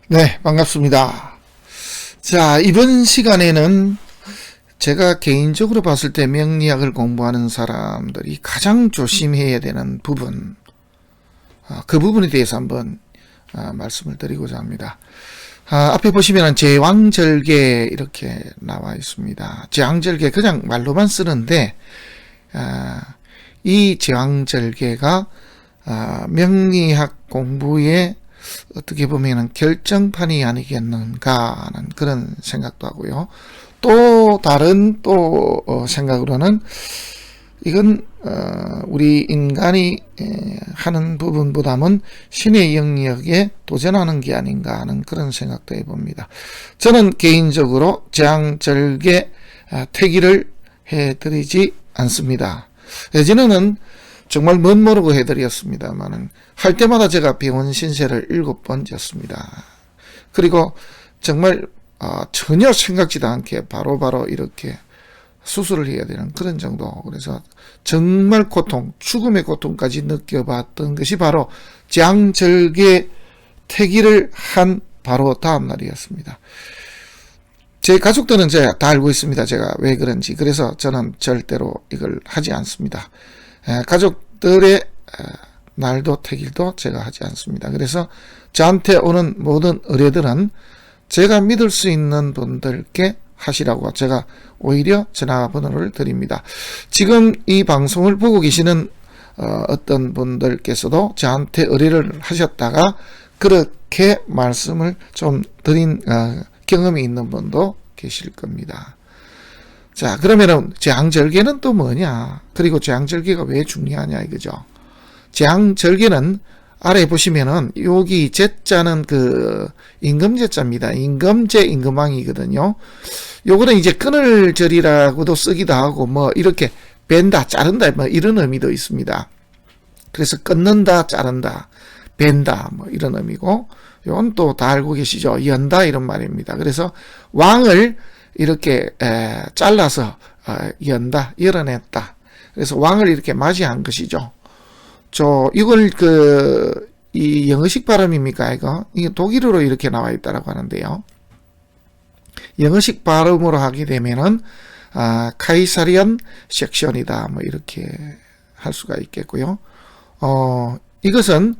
네, 반갑습니다. 자, 이번 시간에는 제가 개인적으로 봤을 때 명리학을 공부하는 사람들이 가장 조심해야 되는 부분, 그 부분에 대해서 한번 말씀을 드리고자 합니다. 앞에 보시면 제왕절개 이렇게 나와 있습니다. 제왕절개 그냥 말로만 쓰는데 이 제왕절개가 명리학 공부에 어떻게 보면 결정판이 아니겠는가 하는 그런 생각도 하고요. 또 다른 생각으로는 이건 우리 인간이 하는 부분보다는 신의 영역에 도전하는 게 아닌가 하는 그런 생각도 해봅니다. 저는 개인적으로 제왕절개 태기를 해드리지 않습니다. 예전에는 정말 멋모르고 해드렸습니다만은 할 때마다 제가 병원 신세를 7번 졌습니다. 그리고 정말 전혀 생각지도 않게 바로바로 이렇게 수술을 해야 되는 그런 정도. 그래서 정말 고통, 죽음의 고통까지 느껴봤던 것이 바로 제왕절개 태기를 한 바로 다음 날이었습니다. 제 가족들은 제가 다 알고 있습니다. 제가 왜 그런지. 그래서 저는 절대로 이걸 하지 않습니다. 가족들의 날도 태길도 제가 하지 않습니다. 그래서 저한테 오는 모든 의뢰들은 제가 믿을 수 있는 분들께 하시라고 제가 오히려 전화번호를 드립니다. 지금 이 방송을 보고 계시는 어떤 분들께서도 저한테 의뢰를 하셨다가 그렇게 말씀을 좀 드린 경험이 있는 분도 계실 겁니다. 자, 그러면은 제왕절개는 또 뭐냐? 그리고 제왕절개가 왜 중요하냐 이거죠. 제왕절개는 아래 보시면은 여기 제자는 그 임금제자입니다. 임금제 임금왕이거든요. 요거는 이제 끊을 절이라고도 쓰기도 하고 뭐 이렇게 벤다, 자른다 뭐 이런 의미도 있습니다. 그래서 끊는다, 자른다, 벤다 뭐 이런 의미고, 요건 또 다 알고 계시죠. 연다 이런 말입니다. 그래서 왕을 이렇게 잘라서 연다, 열어냈다. 그래서 왕을 이렇게 맞이한 것이죠. 이걸 이 영어식 발음입니까, 이거? 이게 독일어로 이렇게 나와 있다라고 하는데요. 영어식 발음으로 하게 되면은, 카이사리안 섹션이다. 뭐, 이렇게 할 수가 있겠고요. 이것은,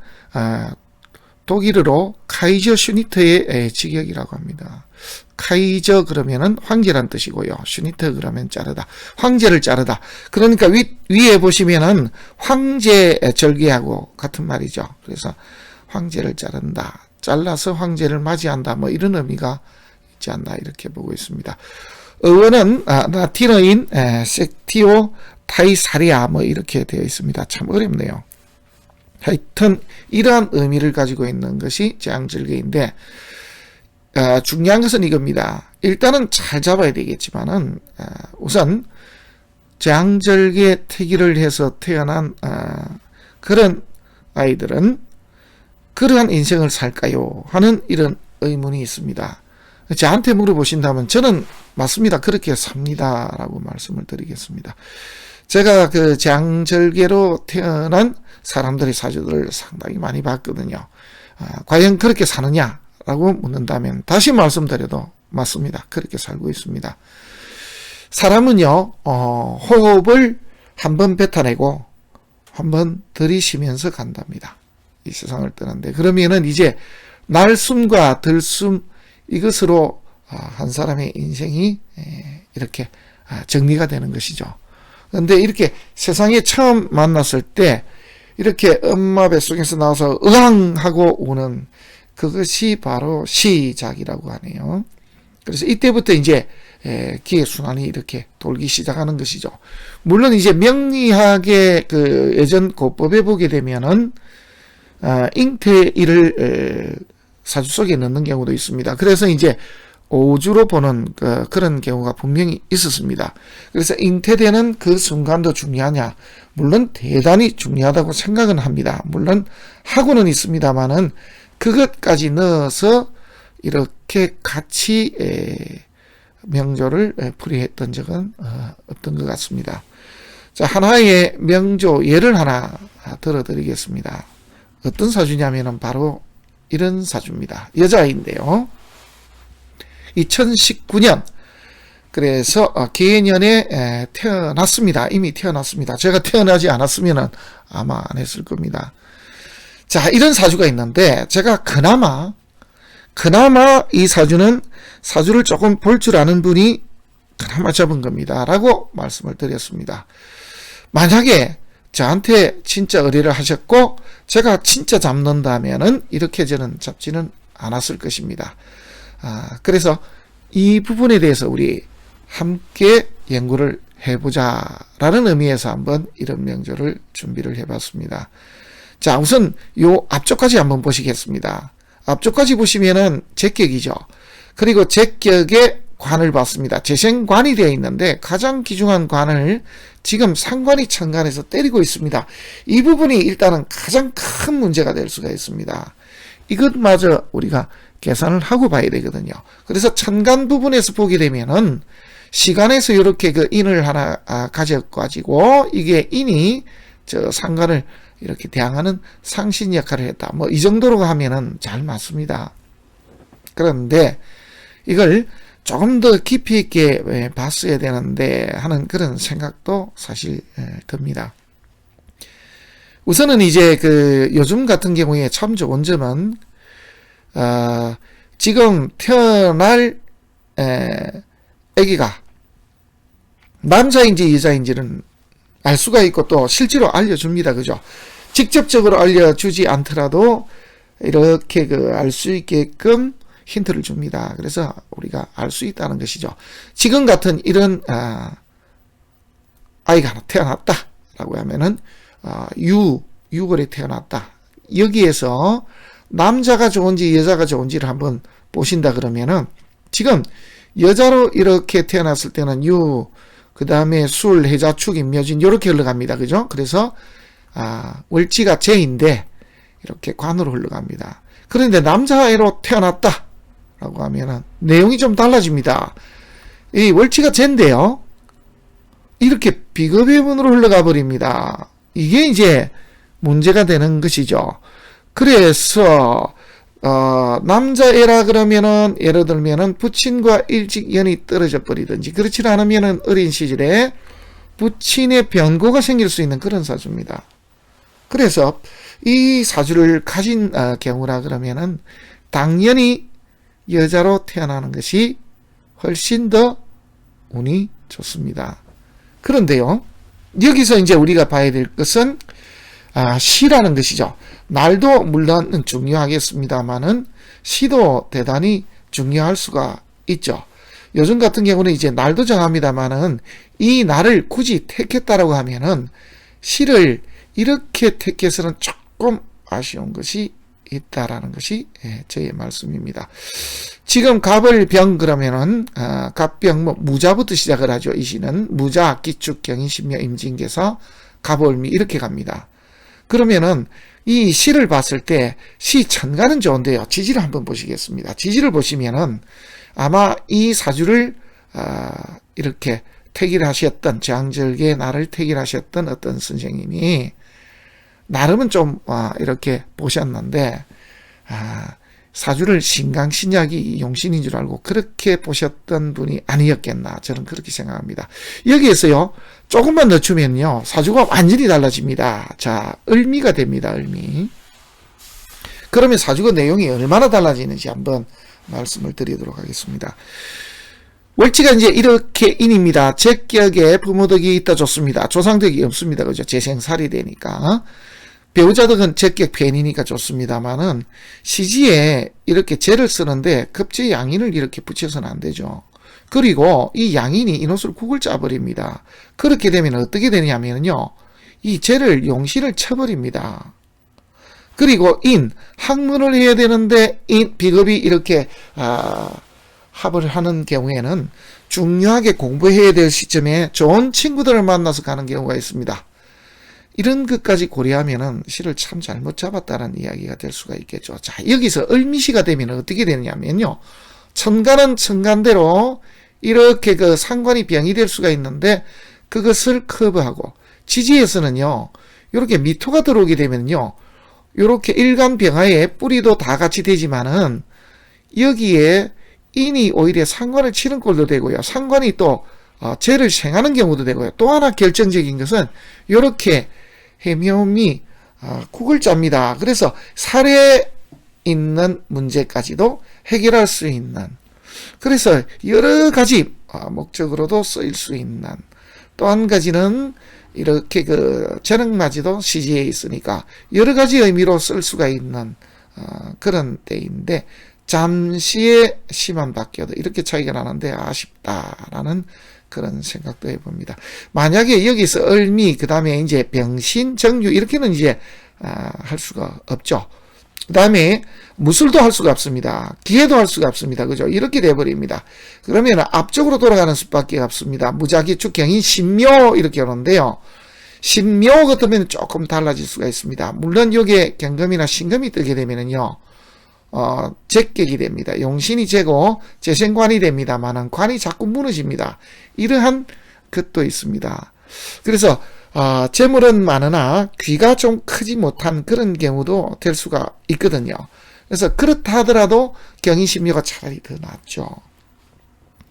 독일어로 카이저 슈니트의 직역이라고 합니다. 카이저 그러면은 황제란 뜻이고요. 슈니트 그러면 자르다. 황제를 자르다. 그러니까 위에 보시면은 황제 절개하고 같은 말이죠. 그래서 황제를 자른다. 잘라서 황제를 맞이한다. 뭐 이런 의미가 있지 않나 이렇게 보고 있습니다. 어원은 라틴어인 섹티오 타이사리아 뭐 이렇게 되어 있습니다. 참 어렵네요. 하여튼 이러한 의미를 가지고 있는 것이 제왕절개인데 중요한 것은 이겁니다. 일단은 잘 잡아야 되겠지만은 우선 제왕절개 태기를 해서 태어난 그런 아이들은 그러한 인생을 살까요? 하는 이런 의문이 있습니다. 저한테 물어보신다면 저는 맞습니다. 그렇게 삽니다. 라고 말씀을 드리겠습니다. 제가 그 제왕절개로 태어난 사람들의 사주들을 상당히 많이 봤거든요. 과연 그렇게 사느냐라고 묻는다면 다시 말씀드려도 맞습니다. 그렇게 살고 있습니다. 사람은요, 호흡을 한번 뱉어내고 한번 들이쉬면서 간답니다. 이 세상을 떠나는데 그러면은 이제 날숨과 들숨 이것으로 한 사람의 인생이 이렇게 정리가 되는 것이죠. 그런데 이렇게 세상에 처음 만났을 때 이렇게 엄마 뱃속에서 나와서 으앙 하고 오는 그것이 바로 시작이라고 하네요. 그래서 이때부터 이제 기획순환이 이렇게 돌기 시작하는 것이죠. 물론 이제 명리학의 그 예전 고법에 보게 되면은 잉태일을 사주 속에 넣는 경우도 있습니다. 그래서 이제 오주로 보는 그런 경우가 분명히 있었습니다. 그래서 잉태되는 그 순간도 중요하냐? 물론 대단히 중요하다고 생각은 합니다. 물론 하고는 있습니다만은 그것까지 넣어서 이렇게 같이 명조를 풀이했던 적은 없던 것 같습니다. 자, 하나의 명조 예를 하나 들어드리겠습니다. 어떤 사주냐면은 바로 이런 사주입니다. 여자인데요. 2019년 그래서 계년에 태어났습니다. 이미 태어났습니다. 제가 태어나지 않았으면 아마 안 했을 겁니다. 자, 이런 사주가 있는데 제가 그나마 이 사주를 조금 볼 줄 아는 분이 그나마 잡은 겁니다. 라고 말씀을 드렸습니다. 만약에 저한테 진짜 의뢰를 하셨고 제가 진짜 잡는다면은 이렇게 저는 잡지는 않았을 것입니다. 그래서 이 부분에 대해서 우리 함께 연구를 해보자 라는 의미에서 한번 이런 명조를 준비를 해봤습니다. 자, 우선 요 앞쪽까지 한번 보시겠습니다. 앞쪽까지 보시면은 제격이죠. 그리고 제격의 관을 봤습니다. 재생관이 되어 있는데 가장 귀중한 관을 지금 상관이 천간에서 때리고 있습니다. 이 부분이 일단은 가장 큰 문제가 될 수가 있습니다. 이것마저 우리가 계산을 하고 봐야 되거든요. 그래서 천간 부분에서 보게 되면은 시간에서 이렇게 그 인을 하나 가져가지고 이게 인이 저 상관을 이렇게 대항하는 상신 역할을 했다. 뭐 이 정도로 하면은 잘 맞습니다. 그런데 이걸 조금 더 깊이 있게 봤어야 되는데 하는 그런 생각도 사실 듭니다. 우선은 이제 그 요즘 같은 경우에 참 좋은 점은 지금 태어날 아기가 남자인지 여자인지는 알 수가 있고 또 실제로 알려줍니다. 그죠? 직접적으로 알려주지 않더라도 이렇게 그 알 수 있게끔 힌트를 줍니다. 그래서 우리가 알 수 있다는 것이죠. 지금 같은 이런 아이가 하나 태어났다라고 하면은 유월에 태어났다. 여기에서 남자가 좋은지 여자가 좋은지를 한번 보신다 그러면은 지금 여자로 이렇게 태어났을 때는 그 다음에 술, 해자, 축, 임묘진 이렇게 흘러갑니다. 그죠? 그래서 월지가 재인데 이렇게 관으로 흘러갑니다. 그런데 남자애로 태어났다 라고 하면은 내용이 좀 달라집니다. 이 월지가 재인데요. 이렇게 비급여분으로 흘러가 버립니다. 이게 이제 문제가 되는 것이죠. 그래서 남자애라 그러면은 예를 들면은 부친과 일찍 연이 떨어져 버리든지 그렇지 않으면은 어린 시절에 부친의 변고가 생길 수 있는 그런 사주입니다. 그래서 이 사주를 가진 경우라 그러면은 당연히 여자로 태어나는 것이 훨씬 더 운이 좋습니다. 그런데요, 여기서 이제 우리가 봐야 될 것은 시라는 것이죠. 날도 물론 중요하겠습니다만은 시도 대단히 중요할 수가 있죠. 요즘 같은 경우는 이제 날도 정합니다만은 이 날을 굳이 택했다라고 하면은 시를 이렇게 택해서는 조금 아쉬운 것이 있다라는 것이 저의 말씀입니다. 지금 갑을병 그러면은 갑병 무자부터 시작을 하죠. 이 시는 무자, 기축, 경인, 신묘, 임진개서, 갑월미 이렇게 갑니다. 그러면은 이 시를 봤을 때 시 천간은 좋은데요. 지지를 한번 보시겠습니다. 지지를 보시면은 아마 이 사주를 이렇게 택일하셨던 장절기에 나를 택일하셨던 어떤 선생님이 나름은 좀 이렇게 보셨는데 사주를 신강신약이 용신인 줄 알고 그렇게 보셨던 분이 아니었겠나 저는 그렇게 생각합니다. 여기에서요 조금만 늦추면요 사주가 완전히 달라집니다. 자, 을미가 됩니다. 을미. 그러면 사주가 내용이 얼마나 달라지는지 한번 말씀을 드리도록 하겠습니다. 월지가 이제 이렇게 인입니다. 제격에 부모덕이 있다 좋습니다. 조상덕이 없습니다. 그죠? 재생살이 되니까. 배우자덕은 제격 폐인이니까 좋습니다만은 시지에 이렇게 재를 쓰는데 급제 양인을 이렇게 붙여서는 안 되죠. 그리고 이 양인이 인옷을 국을 짜버립니다. 그렇게 되면 어떻게 되냐면요. 이 재를 용신을 쳐버립니다. 그리고 학문을 해야 되는데 비겁이 이렇게 합을 하는 경우에는 중요하게 공부해야 될 시점에 좋은 친구들을 만나서 가는 경우가 있습니다. 이런 것까지 고려하면은 시를 참 잘못 잡았다는 이야기가 될 수가 있겠죠. 자, 여기서 을미시가 되면 어떻게 되느냐면요. 천간은 천간대로 이렇게 그 상관이 병이 될 수가 있는데 그것을 커버하고 지지에서는요. 이렇게 미토가 들어오게 되면요. 요렇게 일간병화에 뿌리도 다 같이 되지만은 여기에 인이 오히려 상관을 치는 꼴도 되고요. 상관이 또 죄를 생하는 경우도 되고요. 또 하나 결정적인 것은 요렇게 해묘미 구글자입니다. 그래서 살에 있는 문제까지도 해결할 수 있는, 그래서 여러 가지 목적으로도 쓰일 수 있는, 또 한 가지는 이렇게 재능맞이도 시지에 있으니까 여러 가지 의미로 쓸 수가 있는 그런 때인데, 잠시의 시만 바뀌어도 이렇게 차이가 나는데 아쉽다라는 그런 생각도 해봅니다. 만약에 여기서 을미, 그 다음에 이제 병신, 정유 이렇게는 이제 할 수가 없죠. 그 다음에 무술도 할 수가 없습니다. 기회도 할 수가 없습니다. 그죠? 이렇게 돼버립니다. 그러면 앞쪽으로 돌아가는 수밖에 없습니다. 무자기축, 경인, 신묘 이렇게 오는데요. 신묘 같으면 조금 달라질 수가 있습니다. 물론 여기에 경금이나 신금이 뜨게 되면은요, 제격이 됩니다. 용신이 제고 재생관이 됩니다만은 관이 자꾸 무너집니다. 이러한 것도 있습니다. 그래서 재물은 많으나 귀가 좀 크지 못한 그런 경우도 될 수가 있거든요. 그래서 그렇다 하더라도 경인신묘가 차라리 더 낫죠.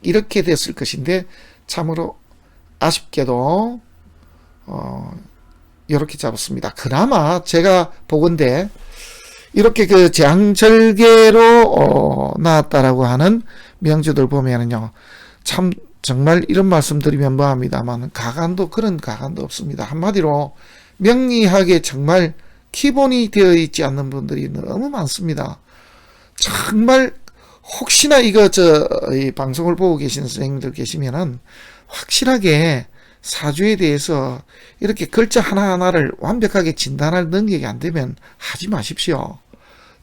이렇게 됐을 것인데 참으로 아쉽게도 이렇게 잡았습니다. 그나마 제가 보건대 이렇게 재앙절개로 나왔다라고 하는 명주들 보면은요, 참 정말 이런 말씀 드리면 뭐합니다만 그런 가관도 없습니다. 한마디로 명리학에 정말 기본이 되어 있지 않는 분들이 너무 많습니다. 정말 혹시나 이 방송을 보고 계신 선생님들 계시면은 확실하게 사주에 대해서 이렇게 글자 하나하나를 완벽하게 진단할 능력이 안 되면 하지 마십시오.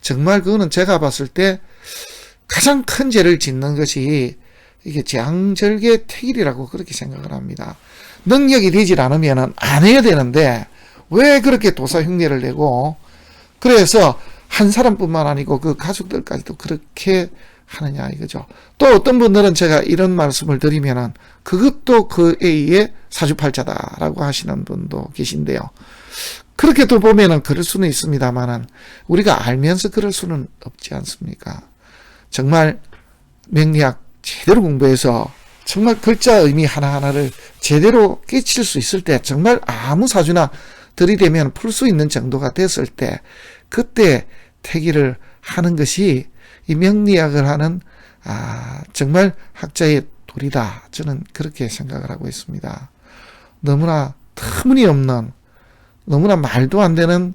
정말 그거는 제가 봤을 때 가장 큰 죄를 짓는 것이 이게 재앙절개 택일이라고 그렇게 생각을 합니다. 능력이 되질 않으면 안 해야 되는데 왜 그렇게 도사 흉내를 내고, 그래서 한 사람뿐만 아니고 그 가족들까지도 그렇게 하느냐 이거죠. 또 어떤 분들은 제가 이런 말씀을 드리면은 그것도 그에 의해 사주팔자다라고 하시는 분도 계신데요. 그렇게 또 보면은 그럴 수는 있습니다만은 우리가 알면서 그럴 수는 없지 않습니까? 정말 명리학 제대로 공부해서 정말 글자 의미 하나하나를 제대로 깨칠 수 있을 때, 정말 아무 사주나 들이대면 풀 수 있는 정도가 됐을 때, 그때 태기를 하는 것이 이 명리학을 하는 정말 학자의 도리다, 저는 그렇게 생각을 하고 있습니다. 너무나 터무니없는, 너무나 말도 안 되는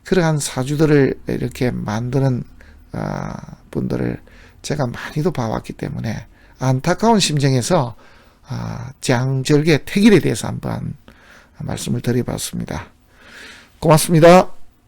그러한 사주들을 이렇게 만드는 분들을 제가 많이도 봐왔기 때문에 안타까운 심정에서 재앙절개 택일에 대해서 한번 말씀을 드려봤습니다. 고맙습니다.